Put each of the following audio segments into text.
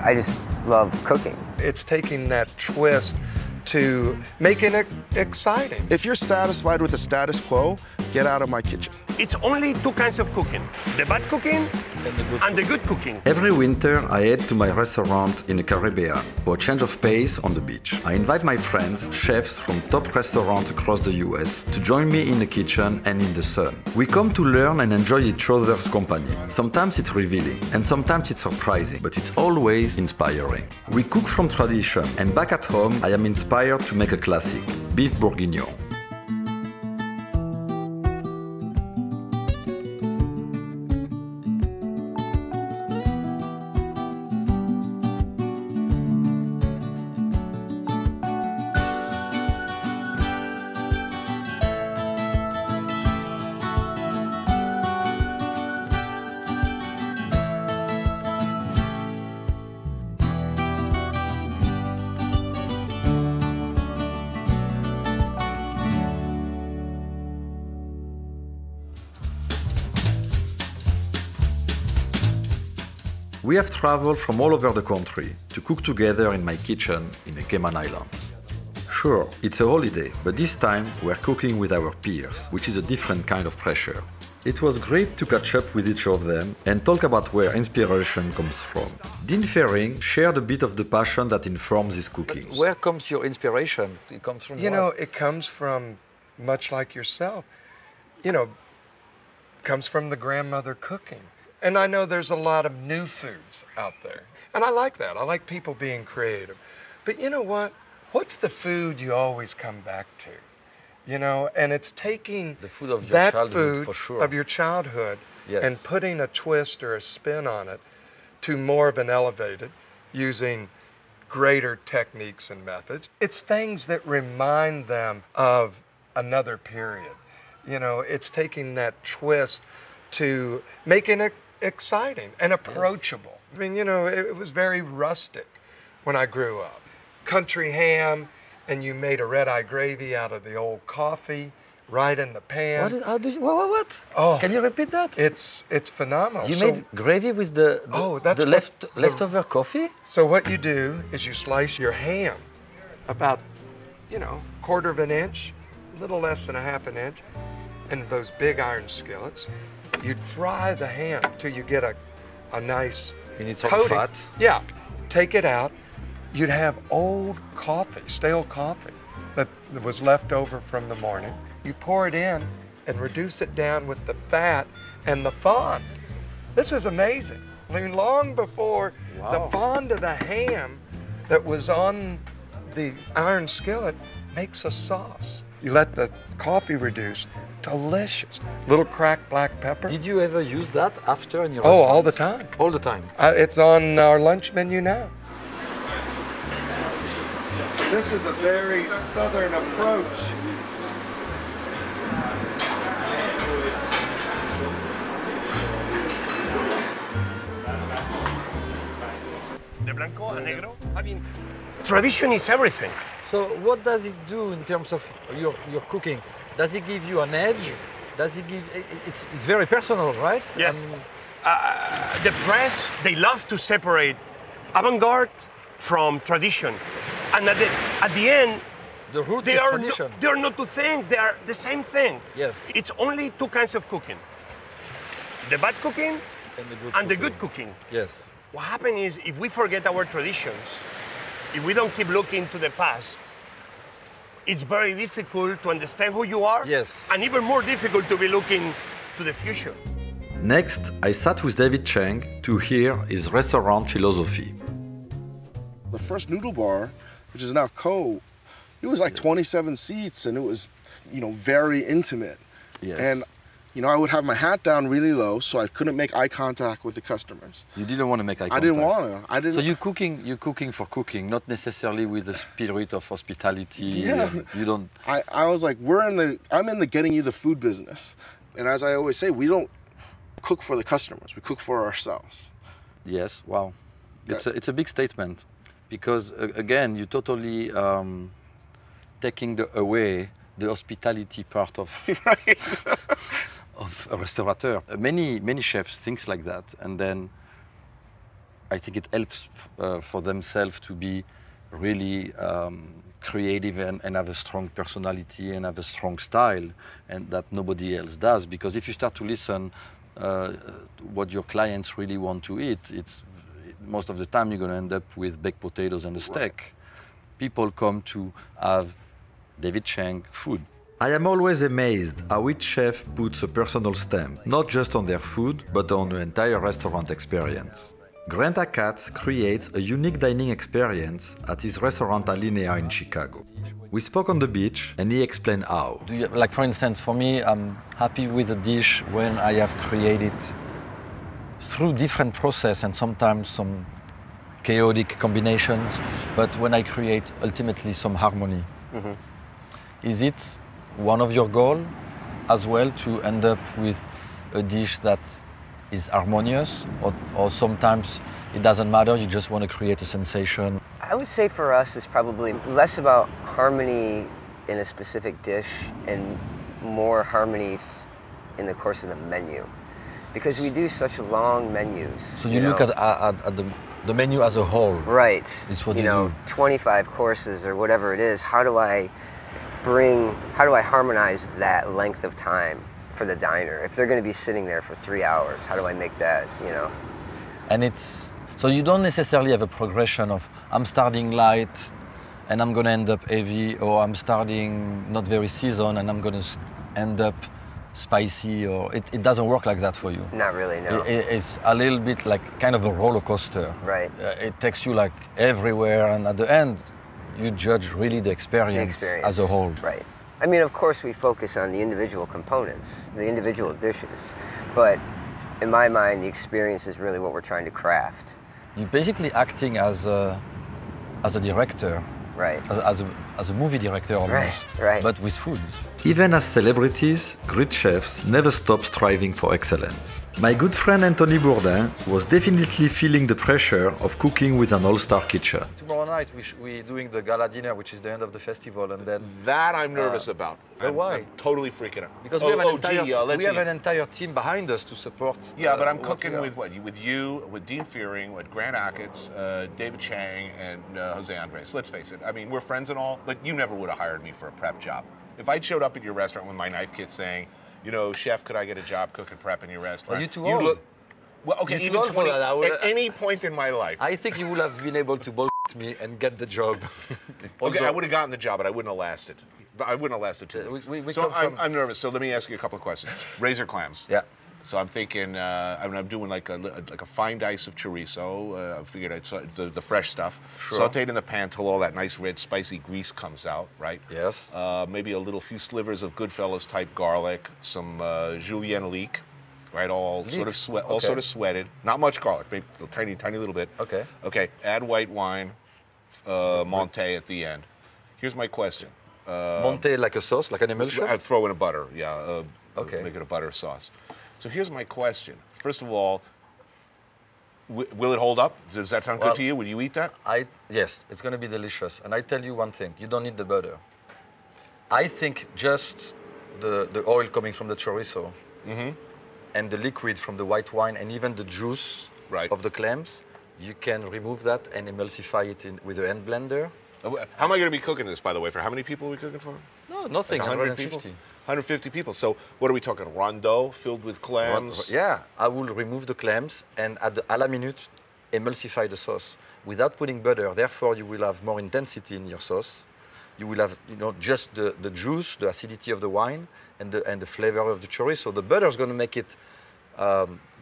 I just love cooking. It's taking that twist to making it exciting. If you're satisfied with the status quo, get out of my kitchen. It's only two kinds of cooking, the bad cooking and the good cooking. Every winter, I head to my restaurant in the Caribbean for a change of pace on the beach. I invite my friends, chefs from top restaurants across the US, to join me in the kitchen and in the sun. We come to learn and enjoy each other's company. Sometimes it's revealing, and sometimes it's surprising, but it's always inspiring. We cook from tradition, and back at home, I am inspired to make a classic, beef bourguignon. We have traveled from all over the country to cook together in my kitchen in the Cayman Islands. Sure, it's a holiday, but this time we're cooking with our peers, which is a different kind of pressure. It was great to catch up with each of them and talk about where inspiration comes from. Dean Ferring shared a bit of the passion that informs his cooking. Where comes your inspiration? It comes from You know, it comes from, much like yourself, you know, comes from the grandmother cooking. And I know there's a lot of new foods out there. And I like that. I like people being creative. But you know what? What's the food you always come back to? You know, and it's taking the food of your that childhood, food for sure. of your childhood Yes. and putting a twist or a spin on it to more of an elevated, using greater techniques and methods. It's things that remind them of another period. You know, it's taking that twist to making it exciting and approachable. Yes. I mean, you know, it was very rustic when I grew up. Country ham, and you made a red-eye gravy out of the old coffee right in the pan. What? Oh, can you repeat that? It's phenomenal. You made gravy with the leftover coffee? So what you do is you slice your ham about, you know, 1/4 of an inch, a little less than 1/2 an inch, in those big iron skillets. You'd fry the ham till you get a nice You need some coating. fat. Yeah, take it out. You'd have old coffee, stale coffee that was left over from the morning. You pour it in and reduce it down with the fat and the fond. This is amazing. I mean, long before the fond of the ham that was on the iron skillet makes a sauce. You let the coffee reduce. Delicious. Little cracked black pepper. Did you ever use that after in your Oh, restaurants? all the time. All the time. It's on our lunch menu now. This is a very southern approach. De blanco a negro. I mean, tradition is everything. So what does it do in terms of your cooking? Does it give you an edge? Does it give? It's very personal, right? Yes. The press, they love to separate avant-garde from tradition, and at the end, the root they is are tradition. they are not two things. They are the same thing. Yes. It's only two kinds of cooking: the bad cooking and the good cooking. Yes. What happens is, if we forget our traditions, if we don't keep looking to the past, it's very difficult to understand who you are. Yes. And even more difficult to be looking to the future. Next, I sat with David Chang to hear his restaurant philosophy. The first noodle bar, which is now Co, it was like 27 seats and it was, you know, very intimate. Yes. And, you know, I would have my hat down really low so I couldn't make eye contact with the customers. You didn't want to make eye contact? I didn't want to. I didn't. So you're cooking for cooking, not necessarily with the spirit of hospitality. Yeah. You don't. I was like, I'm in the getting you the food business. And as I always say, we don't cook for the customers, we cook for ourselves. Yes, wow. It's a big statement because again, you totally taking away the hospitality part of Right. of a restaurateur. Many chefs think like that, and then I think it helps for themselves to be really creative and have a strong personality and have a strong style, and that nobody else does. Because if you start to listen what your clients really want to eat, most of the time you're going to end up with baked potatoes and a steak. People come to have David Chang food. I am always amazed how each chef puts a personal stamp, not just on their food, but on the entire restaurant experience. Grant Achatz creates a unique dining experience at his restaurant Alinea in Chicago. We spoke on the beach and he explained how. Like for instance, for me, I'm happy with a dish when I have created through different process and sometimes some chaotic combinations, but when I create ultimately some harmony. Mm-hmm. Is it one of your goals as well to end up with a dish that is harmonious, or sometimes it doesn't matter, you just want to create a sensation? I would say for us it's probably less about harmony in a specific dish and more harmony in the course of the menu. Because we do such long menus. So you look at the menu as a whole. Right. Is what you know, 25 courses or whatever it is. How do I harmonize that length of time for the diner? If they're going to be sitting there for 3 hours, how do I make that, you know? And so you don't necessarily have a progression of I'm starting light and I'm going to end up heavy, or I'm starting not very seasoned and I'm going to end up spicy, or it doesn't work like that for you. Not really, no. It's a little bit like kind of a roller coaster. Right. It takes you like everywhere, and at the end, you judge really the experience as a whole. Right. I mean, of course, we focus on the individual components, the individual dishes, but in my mind, the experience is really what we're trying to craft. You're basically acting as a director. Right. As a movie director almost, right. But with food. Even as celebrities, great chefs never stop striving for excellence. My good friend Anthony Bourdain was definitely feeling the pressure of cooking with an all-star kitchen. Tomorrow night we're doing the gala dinner, which is the end of the festival, and then... That I'm nervous about. Why? I'm totally freaking out. Because we have an entire team behind us to support... Yeah, but I'm cooking with what? With you, with Dean Fearing, with Grant Achatz, David Chang, and Jose Andres. Let's face it, I mean, we're friends and all, but you never would have hired me for a prep job. If I showed up at your restaurant with my knife kit saying, you know, chef, could I get a job cooking prep in your restaurant? Are you too old? Well, okay, even 20, at any point in my life. I think you would have been able to bullshit me and get the job. Okay, I would have gotten the job, but I wouldn't have lasted. I wouldn't have lasted 2 weeks. So I'm nervous, so let me ask you a couple of questions. Razor clams. Yeah. So I'm thinking, I'm doing like a fine dice of chorizo. I figured the fresh stuff. Sure. Sauteed in the pan till all that nice red spicy grease comes out, right? Yes. Maybe a few slivers of Goodfellas type garlic, some julienne leek, right? All sort of sweated. Not much garlic, maybe a tiny little bit. Okay. Okay. Add white wine, Monte at the end. Here's my question. Monte like a sauce, like an emulsion? I'd throw in a butter, yeah. Okay. Make it a butter sauce. So here's my question. First of all, will it hold up? Does that sound good to you? Would you eat that? Yes, it's going to be delicious. And I tell you one thing, you don't need the butter. I think just the oil coming from the chorizo and the liquid from the white wine and even the juice of the clams, you can remove that and emulsify it with a hand blender. How am I going to be cooking this, by the way? For how many people are we cooking for? No, nothing, like 150. 150 people. So what are we talking? Rondeau filled with clams? Yeah, I will remove the clams and at la minute, emulsify the sauce without putting butter. Therefore, you will have more intensity in your sauce. You will have, just the juice, the acidity of the wine, and the flavor of the chorizo. The butter is going to make it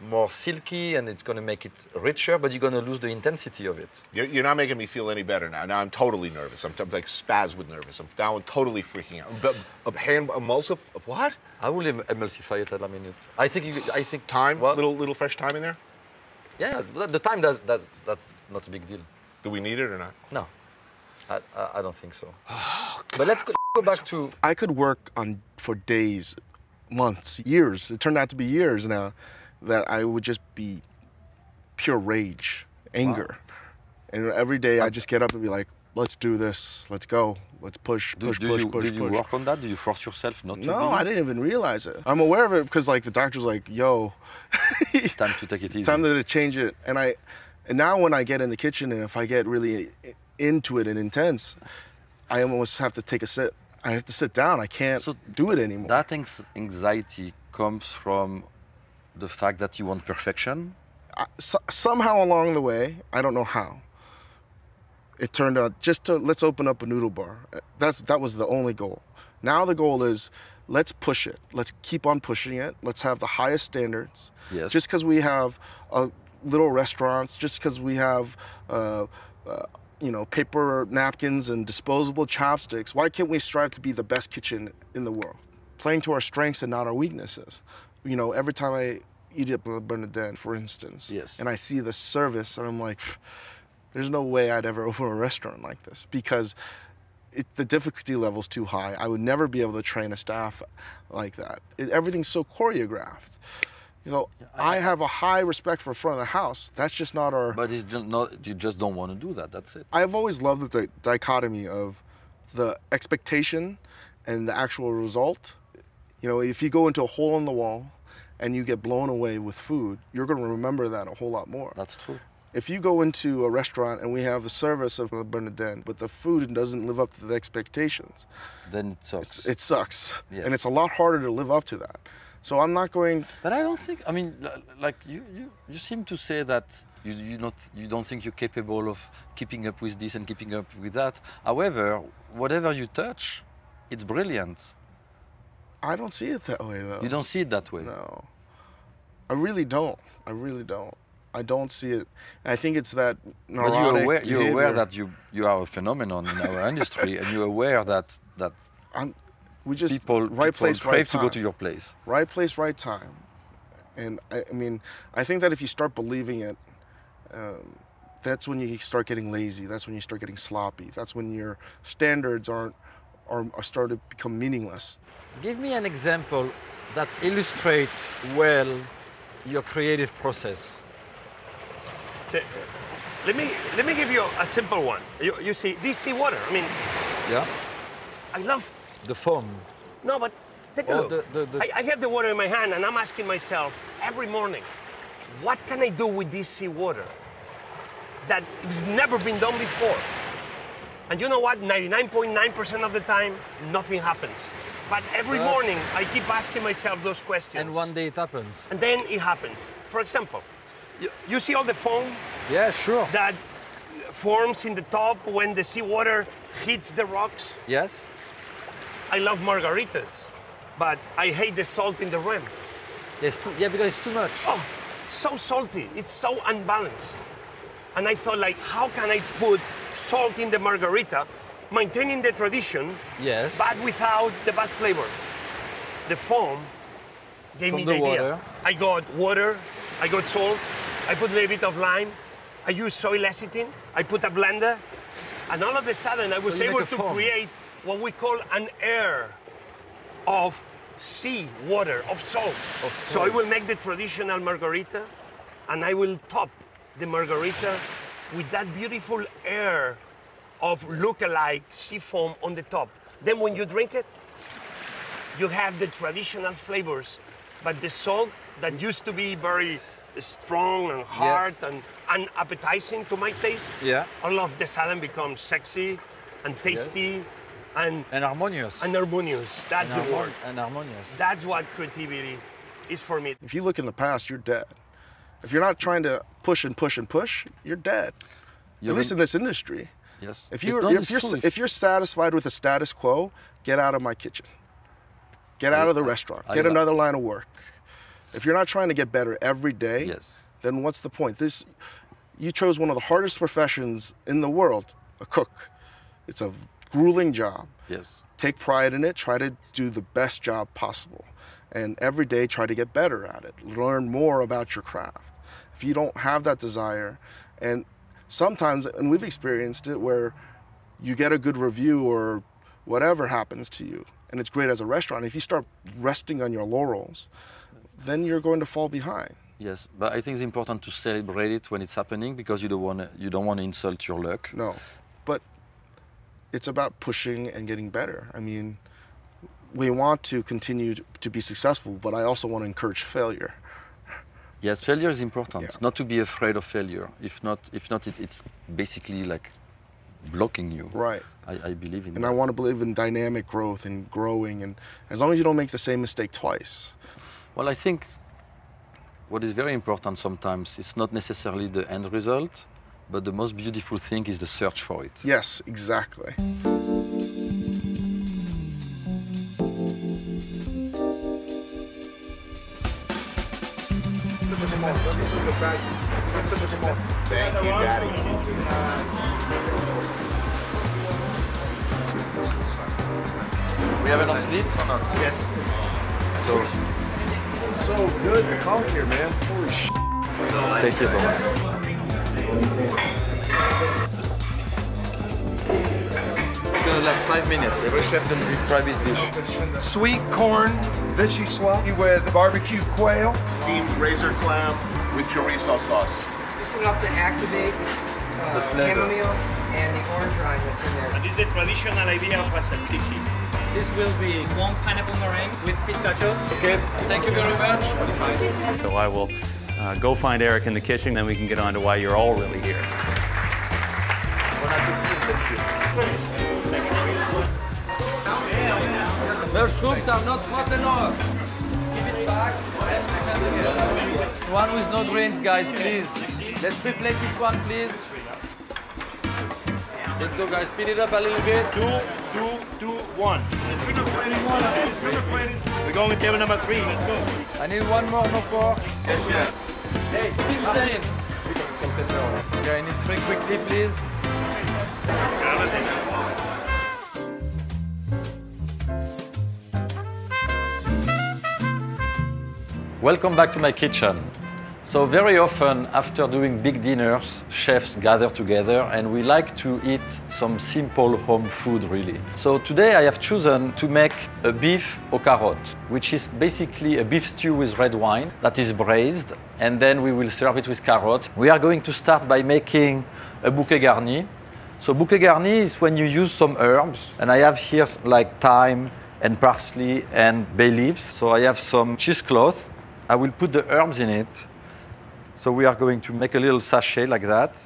more silky, and it's going to make it richer, but you're going to lose the intensity of it. You're not making me feel any better now. Now I'm totally nervous. I'm like spaz with nervous. I'm down totally freaking out. Hand emulsive, what? I will emulsify it at la minute. I think thyme, what? little fresh thyme in there? Yeah, the thyme, that's not a big deal. Do we need it or not? No, I don't think so. Oh, but let's go back to... I could work for days, months, years. It turned out to be years now that I would just be pure rage, anger. Wow. And every day I just get up and be like, let's do this, let's go, let's push. Do you work on that? Do you force yourself not to? No, I didn't even realize it. I'm aware of it because like the doctor's like, yo, it's time to take it easy. It's time to change it. And And now when I get in the kitchen and if I get really into it and intense, I almost have to take a sit. I have to sit down. I can't do it anymore. That anxiety comes from the fact that you want perfection? Somehow along the way, I don't know how, it turned out just to, let's open up a noodle bar. That was the only goal. Now the goal is, let's push it. Let's keep on pushing it. Let's have the highest standards. Yes. Just because we have little restaurants, just because we have paper napkins and disposable chopsticks, why can't we strive to be the best kitchen in the world? Playing to our strengths and not our weaknesses. You know, every time I eat at Bourdain, for instance, yes, and I see the service, and I'm like, there's no way I'd ever open a restaurant like this, because the difficulty level's too high. I would never be able to train a staff like that. Everything's so choreographed. You know, I have a high respect for front of the house. That's just not our... But it's just not, you just don't want to do that, that's it. I've always loved the dichotomy of the expectation and the actual result. You know, if you go into a hole in the wall and you get blown away with food, you're going to remember that a whole lot more. That's true. If you go into a restaurant and we have the service of Bourdain, but the food doesn't live up to the expectations, then it sucks. It sucks. Yes. And it's a lot harder to live up to that. So I'm not going... But I don't think, I mean, like you seem to say that you don't think you're capable of keeping up with this and keeping up with that. However, whatever you touch, it's brilliant. I don't see it that way, though. You don't see it that way? No. I really don't. I really don't. I don't see it. I think it's that neurotic But you're aware that you are a phenomenon in our industry, and you're aware that people crave to go to your place. Right place, right time. And I mean, I think that if you start believing it, that's when you start getting lazy. That's when you start getting sloppy. That's when your standards are start to become meaningless. Give me an example that illustrates well your creative process. Let me give you a simple one. You see, this seawater, I mean, yeah, I love the foam. No, but take a look. I have the water in my hand and I'm asking myself every morning, what can I do with this seawater that has never been done before? And you know what? 99.9% of the time, nothing happens. But every morning, I keep asking myself those questions. And one day it happens. And then it happens. For example, you see all the foam? Yeah, sure. That forms in the top when the seawater hits the rocks? Yes. I love margaritas, but I hate the salt in the rim. Yeah, because it's too much. Oh, so salty. It's so unbalanced. And I thought, like, how can I put salt in the margarita, maintaining the tradition, yes, but without the bad flavor? The foam gave me the idea. Water. I got water, I got salt, I put a little bit of lime, I used soy lecithin, I put a blender, and all of a sudden I was able to create what we call an air of sea water, of salt. So I will make the traditional margarita, and I will top the margarita with that beautiful air of look-alike sea foam on the top. Then when you drink it, you have the traditional flavors, but the salt that used to be very strong and hard, yes, and unappetizing to my taste, yeah, all of the sudden becomes sexy and tasty, yes, and harmonious. And harmonious, that's the word. And harmonious. That's what creativity is for me. If you look in the past, you're dead. If you're not trying to push and push and push, you're dead. At least in this industry. Yes. If you're satisfied with the status quo, get out of my kitchen. Get out of the restaurant. Get another line of work. If you're not trying to get better every day, yes, then what's the point? You chose one of the hardest professions in the world, a cook. It's a grueling job. Yes. Take pride in it. Try to do the best job possible. And every day try to get better at it. Learn more about your craft. If you don't have that desire, and sometimes, and we've experienced it, where you get a good review or whatever happens to you, and it's great as a restaurant. If you start resting on your laurels, then you're going to fall behind. Yes, but I think it's important to celebrate it when it's happening, because you don't want to insult your luck. No, but it's about pushing and getting better. I mean, we want to continue to be successful, but I also want to encourage failure. Yes, failure is important. Yeah. Not to be afraid of failure. If not, it's basically like blocking you. Right. I believe in And that. I want to believe in dynamic growth and growing, and as long as you don't make the same mistake twice. Well, I think what is very important sometimes is not necessarily the end result, but the most beautiful thing is the search for it. Yes, exactly. Thank you, Daddy. We have enough sleeves or not? Yes. So So good to come here, man. Holy sh**. stay here, Thomas. It's gonna last 5 minutes. Every chef's gonna describe his dish. Sweet corn, vichyssoise with barbecue quail. Steamed razor clam with chorizo sauce. Just enough to activate The flavor. chamomile and the orange rind that's in there. And this is the traditional idea of a salchichi. This will be one pineapple meringue with pistachios. Okay, thank you very much. So I will go find Eric in the kitchen, then we can get on to why you're all really here. Mushrooms are not hot enough. Give it back. One with no grains, guys, please. Let's replate this one, please. Let's go, guys. Speed it up a little bit. 2, 2, 2, 1. We're going with table number 3. Let's go. I need one more, no pork. Hey, Martin. Okay, I need 3 quickly, please. Welcome back to my kitchen. So very often after doing big dinners, chefs gather together and we like to eat some simple home food really. So today I have chosen to make a beef aux carottes, which is basically a beef stew with red wine that is braised, and then we will serve it with carrots. We are going to start by making a bouquet garni. So bouquet garni is when you use some herbs, and I have here like thyme and parsley and bay leaves. So I have some cheesecloth. I will put the herbs in it. So we are going to make a little sachet like that.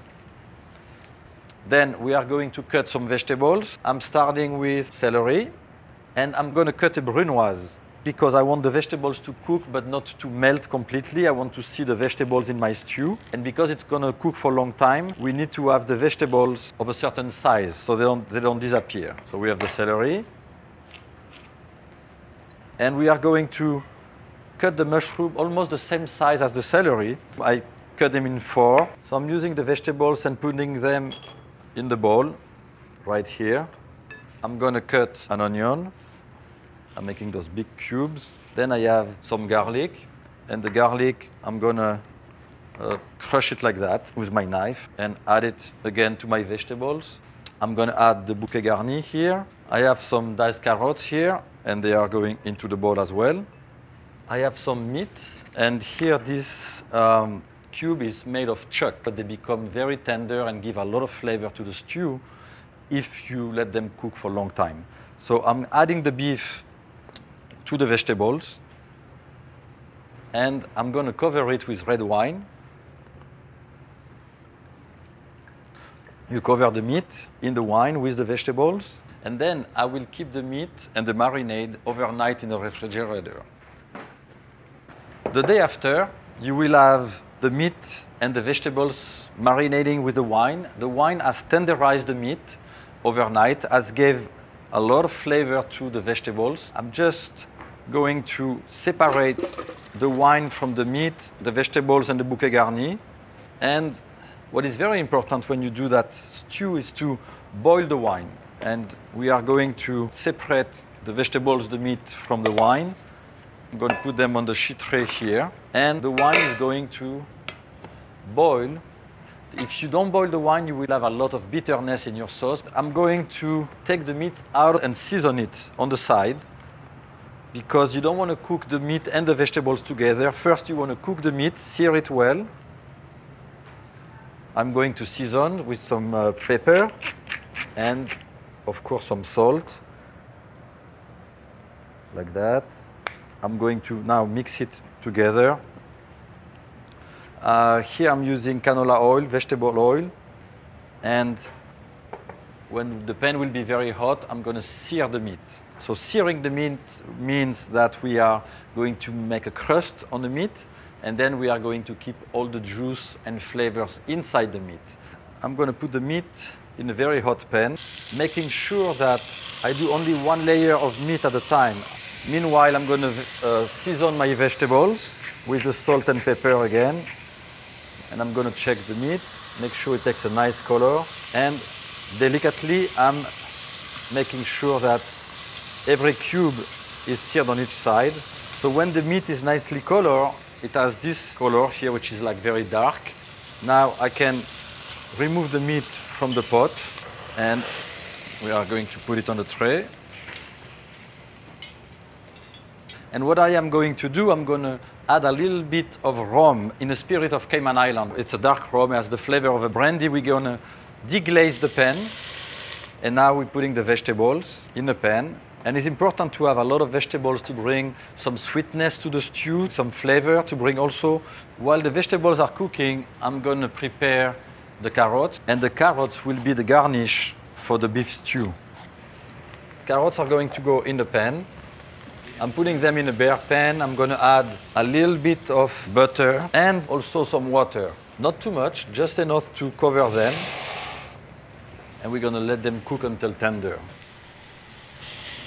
Then we are going to cut some vegetables. I'm starting with celery, and I'm going to cut a brunoise because I want the vegetables to cook but not to melt completely. I want to see the vegetables in my stew. And because it's going to cook for a long time, we need to have the vegetables of a certain size so they don't disappear. So we have the celery. And we are going to cut the mushroom almost the same size as the celery. I cut them in 4. So I'm using the vegetables and putting them in the bowl right here. I'm gonna cut an onion. I'm making those big cubes. Then I have some garlic, and the garlic I'm gonna crush it like that with my knife and add it again to my vegetables. I'm gonna add the bouquet garni here. I have some diced carrots here, and they are going into the bowl as well. I have some meat, and here this cube is made of chuck, but they become very tender and give a lot of flavor to the stew if you let them cook for a long time. So I'm adding the beef to the vegetables, and I'm going to cover it with red wine. You cover the meat in the wine with the vegetables, and then I will keep the meat and the marinade overnight in the refrigerator. The day after, you will have the meat and the vegetables marinating with the wine. The wine has tenderized the meat overnight, has gave a lot of flavor to the vegetables. I'm just going to separate the wine from the meat, the vegetables, and the bouquet garni. And what is very important when you do that stew is to boil the wine. And we are going to separate the vegetables, the meat from the wine. I'm going to put them on the sheet tray here. And the wine is going to boil. If you don't boil the wine, you will have a lot of bitterness in your sauce. I'm going to take the meat out and season it on the side because you don't want to cook the meat and the vegetables together. First, you want to cook the meat, sear it well. I'm going to season with some pepper and, of course, some salt, like that. I'm going to now mix it together Here I'm using canola oil, vegetable oil, and when the pan will be very hot, I'm going to sear the meat. So searing the meat means that we are going to make a crust on the meat, and then we are going to keep all the juice and flavors inside the meat. I'm going to put the meat in a very hot pan, making sure that I do only one layer of meat at a time. Meanwhile, I'm going to season my vegetables with the salt and pepper again. And I'm going to check the meat, make sure it takes a nice color. And delicately, I'm making sure that every cube is seared on each side. So when the meat is nicely colored, it has this color here, which is like very dark. Now I can remove the meat from the pot, and we are going to put it on the tray. And what I am going to do, I'm going to add a little bit of rum in the spirit of Cayman Island. It's a dark rum, it has the flavor of a brandy. We're going to deglaze the pan. And now we're putting the vegetables in the pan. And it's important to have a lot of vegetables to bring some sweetness to the stew, some flavor to bring also. While the vegetables are cooking, I'm going to prepare the carrots. And the carrots will be the garnish for the beef stew. Carrots are going to go in the pan. I'm putting them in a bare pan. I'm going to add a little bit of butter and also some water. Not too much, just enough to cover them. And we're going to let them cook until tender.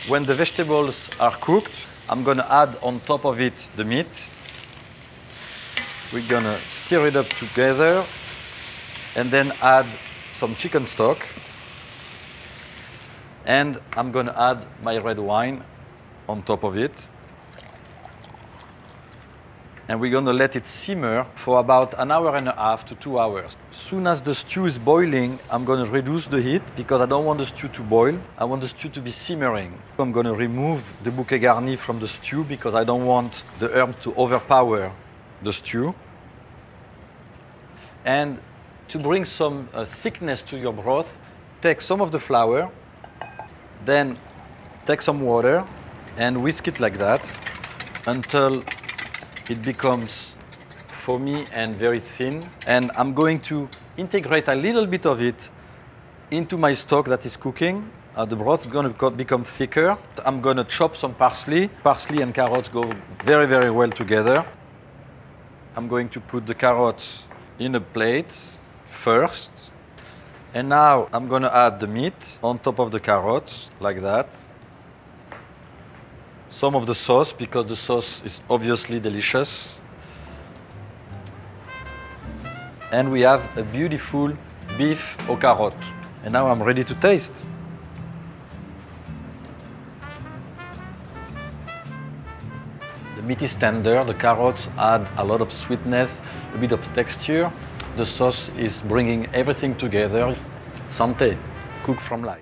When the vegetables are cooked, I'm going to add on top of it the meat. We're going to stir it up together and then add some chicken stock. And I'm going to add my red wine on top of it. And we're going to let it simmer for about an hour and a half to 2 hours. As soon as the stew is boiling, I'm going to reduce the heat because I don't want the stew to boil. I want the stew to be simmering. I'm going to remove the bouquet garni from the stew because I don't want the herb to overpower the stew. And to bring some thickness to your broth, take some of the flour, then take some water and whisk it like that until it becomes foamy and very thin. And I'm going to integrate a little bit of it into my stock that is cooking. The broth is going to become thicker. I'm going to chop some parsley. Parsley and carrots go very, very well together. I'm going to put the carrots in a plate first. And now I'm going to add the meat on top of the carrots, like that. Some of the sauce, because the sauce is obviously delicious. And we have a beautiful beef au carotte. And now I'm ready to taste. The meat is tender, the carrots add a lot of sweetness, a bit of texture. The sauce is bringing everything together. Santé, cook from life.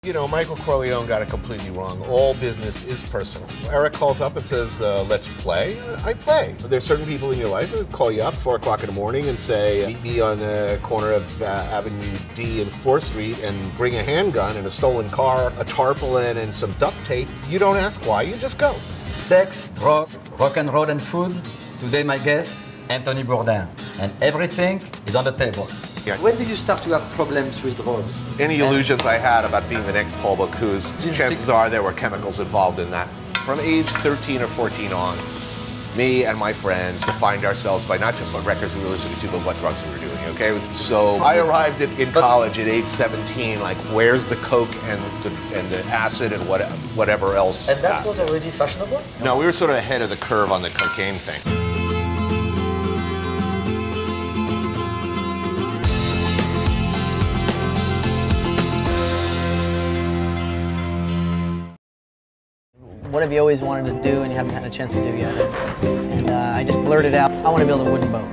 You know, Michael Corleone got it completely wrong. All business is personal. Eric calls up and says, let's play. I play. There's certain people in your life who call you up 4 o'clock in the morning and say, meet me on the corner of Avenue D and 4th Street and bring a handgun and a stolen car, a tarpaulin and some duct tape. You don't ask why, you just go. Sex, drugs, rock and roll and food. Today my guest, Anthony Bourdain. And everything is on the table. Yeah. When did you start to have problems with drugs? Any illusions I had about being the next Paul Bocuse, chances are there were chemicals involved in that. From age 13 or 14 on, me and my friends defined ourselves by not just what records we were listening to, but what drugs we were doing, okay? So I arrived in college at age 17, like, where's the coke and the acid and whatever else? And that was already fashionable? No, we were sort of ahead of the curve on the cocaine thing. What have you always wanted to do and you haven't had a chance to do yet? And I just blurted out, I want to build a wooden boat.